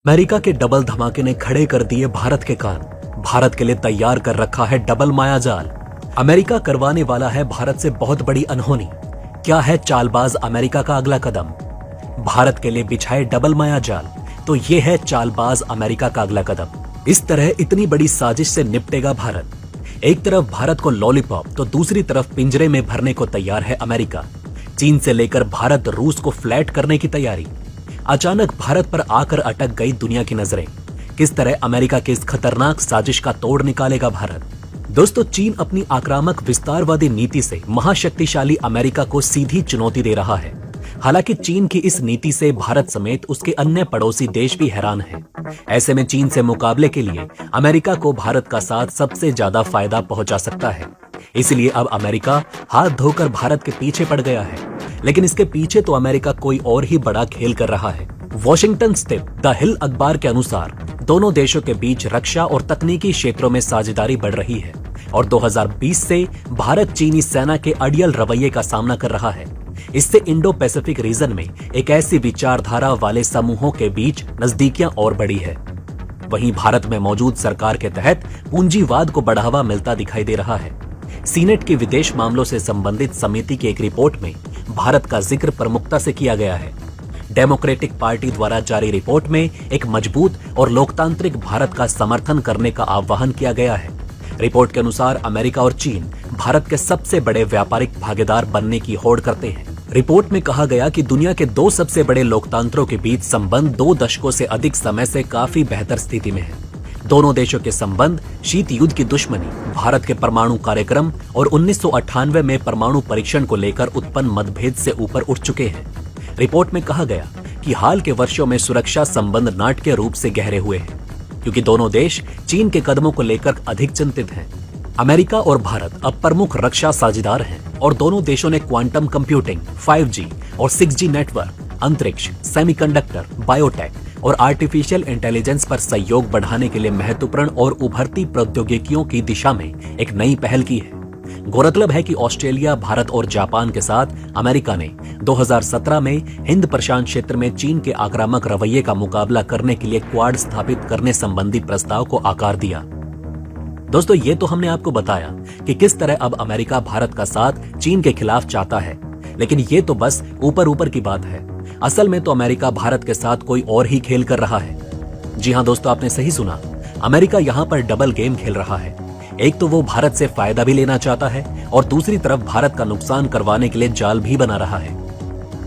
America के double धमाके ने खड़े कर दिए भारत के कान। भारत के लिए तैयार कर रखा है डबल मायाजाल। अमेरिका करवाने वाला है भारत से बहुत बड़ी अनहोनी। क्या है चालबाज अमेरिका का अगला कदम? भारत के लिए बिछाए डबल मायाजाल, तो ये है चालबाज अमेरिका का अगला कदम। इस तरह इतनी बड़ी साजिश से निपटेगा भारत। एक तरफ भारत को लॉलीपॉप तो दूसरी तरफ पिंजरे में भरने को तैयार है अमेरिका। चीन से लेकर भारत रूस को फ्लैट करने की तैयारी। अचानक भारत पर आकर अटक गई दुनिया की नजरें। किस तरह अमेरिका की इस खतरनाक साजिश का तोड़ निकालेगा भारत? दोस्तों, चीन अपनी आक्रामक विस्तारवादी नीति से महाशक्तिशाली अमेरिका को सीधी चुनौती दे रहा है। हालांकि चीन की इस नीति से भारत समेत उसके अन्य पड़ोसी देश भी हैरान हैं। ऐसे में चीन से मुकाबले के लिए अमेरिका को भारत का साथ सबसे ज्यादा फायदा पहुंचा सकता है। इसलिए अब अमेरिका हाथ धोकर भारत के पीछे पड़ गया है। लेकिन इसके पीछे तो अमेरिका कोई और ही बड़ा खेल कर रहा है। वॉशिंगटन स्थित द हिल अखबार के अनुसार दोनों देशों के बीच रक्षा और तकनीकी क्षेत्रों में साझेदारी बढ़ रही है और 2020 से भारत चीनी सेना के अड़ियल रवैये का सामना कर रहा है। इससे इंडो पैसिफिक रीजन में एक ऐसी विचारधारा वाले समूहों के बीच नजदीकियां और बढ़ी है। वहीं भारत में मौजूद सरकार के तहत पूंजीवाद को बढ़ावा मिलता दिखाई दे रहा है। सीनेट की विदेश मामलों से संबंधित समिति की एक रिपोर्ट में भारत का जिक्र प्रमुखता से किया गया है। डेमोक्रेटिक पार्टी द्वारा जारी रिपोर्ट में एक मजबूत और लोकतांत्रिक भारत का समर्थन करने का आह्वान किया गया है। रिपोर्ट के अनुसार अमेरिका और चीन भारत के सबसे बड़े व्यापारिक भागीदार बनने की होड़ करते हैं। रिपोर्ट में कहा गया कि दुनिया के दो सबसे बड़े लोकतंत्रों के बीच संबंध 2 दशकों से अधिक समय से काफी बेहतर स्थिति में है। दोनों देशों के संबंध शीत युद्ध की दुश्मनी, भारत के परमाणु कार्यक्रम और 1998 में परमाणु परीक्षण को लेकर उत्पन्न मतभेद से ऊपर उठ चुके हैं। रिपोर्ट में कहा गया कि हाल के वर्षों में सुरक्षा संबंध नाटकीय रूप से गहरे हुए हैं, क्योंकि दोनों देश चीन के कदमों को लेकर अधिक चिंतित हैं। अमेरिका और भारत अब प्रमुख रक्षा साझेदार हैं और दोनों देशों ने क्वांटम कंप्यूटिंग, 5G और 6G नेटवर्क, अंतरिक्ष, सेमीकंडक्टर, बायोटेक और आर्टिफिशियल इंटेलिजेंस पर सहयोग बढ़ाने के लिए महत्वपूर्ण और उभरती प्रौद्योगिकियों की दिशा में एक नई पहल की है। गौरतलब है कि ऑस्ट्रेलिया, भारत और जापान के साथ अमेरिका ने 2017 में हिंद प्रशांत क्षेत्र में चीन के आक्रामक रवैये का मुकाबला करने के लिए क्वाड स्थापित करने संबंधी प्रस्ताव को आकार दिया। दोस्तों, ये तो हमने आपको बताया कि किस तरह अब अमेरिका भारत का साथ चीन के खिलाफ चाहता है, लेकिन ये तो बस ऊपर ऊपर की बात है। असल में तो अमेरिका भारत के साथ कोई और ही खेल कर रहा है। जी हाँ दोस्तों, आपने सही सुना। अमेरिका यहाँ पर डबल गेम खेल रहा है। एक तो वो भारत से फायदा भी लेना चाहता है और दूसरी तरफ भारत का नुकसान करवाने के लिए जाल भी बना रहा है।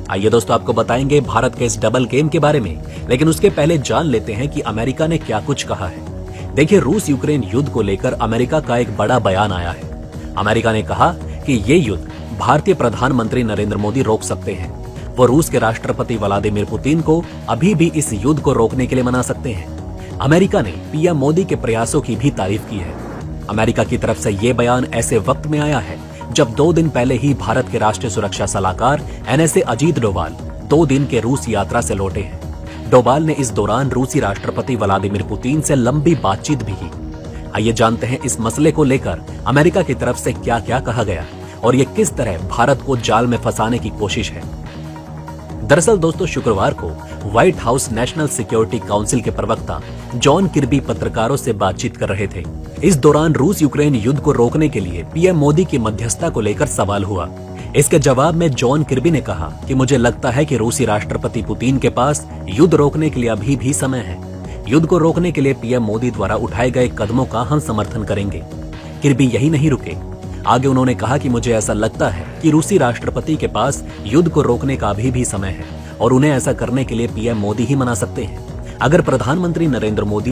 आइए दोस्तों, आपको बताएंगे भारत के इस डबल गेम के बारे में, लेकिन उसके पहले जान लेते हैं कि अमेरिका ने क्या कुछ कहा है। देखिए, रूस यूक्रेन युद्ध को लेकर अमेरिका का एक बड़ा बयान आया है। अमेरिका ने कहा कि ये युद्ध भारतीय प्रधानमंत्री नरेंद्र मोदी रोक सकते हैं। वो रूस के राष्ट्रपति व्लादिमीर पुतिन को अभी भी इस युद्ध को रोकने के लिए मना सकते हैं। अमेरिका ने पीएम मोदी के प्रयासों की भी तारीफ की है। अमेरिका की तरफ से ये बयान ऐसे वक्त में आया है जब 2 दिन पहले ही भारत के राष्ट्रीय सुरक्षा सलाहकार NSA अजीत डोभाल 2 दिन के रूस यात्रा से लौटे हैं। डोभाल ने इस दौरान रूसी राष्ट्रपति व्लादिमीर पुतिन से लंबी बातचीत भी की। आइए जानते हैं इस मसले को लेकर अमेरिका की तरफ से क्या क्या कहा गया और ये किस तरह भारत को जाल में फंसाने की कोशिश है। दरअसल दोस्तों, शुक्रवार को white house national security council के प्रवक्ता जॉन किर्बी पत्रकारों से बातचीत कर रहे थे। इस दौरान रूस यूक्रेन युद्ध को रोकने के लिए पीएम मोदी की मध्यस्थता को लेकर सवाल हुआ। इसके जवाब में जॉन किर्बी ने कहा कि मुझे लगता है कि रूसी राष्ट्रपति पुतिन के पास युद्ध रोकने के लिए अभी भी समय है। युद्ध को रोकने के लिए पीएम मोदी द्वारा उठाए गए कदमों का हम समर्थन करेंगे। किर्बी यही नहीं रुके। आगे उन्होंने कहा कि मुझे ऐसा लगता है कि रूसी राष्ट्रपति के पास युद्ध को रोकने का अभी भी समय है और उन्हें ऐसा करने के लिए पीएम मोदी ही मना सकते हैं। अगर प्रधानमंत्री नरेंद्र मोदी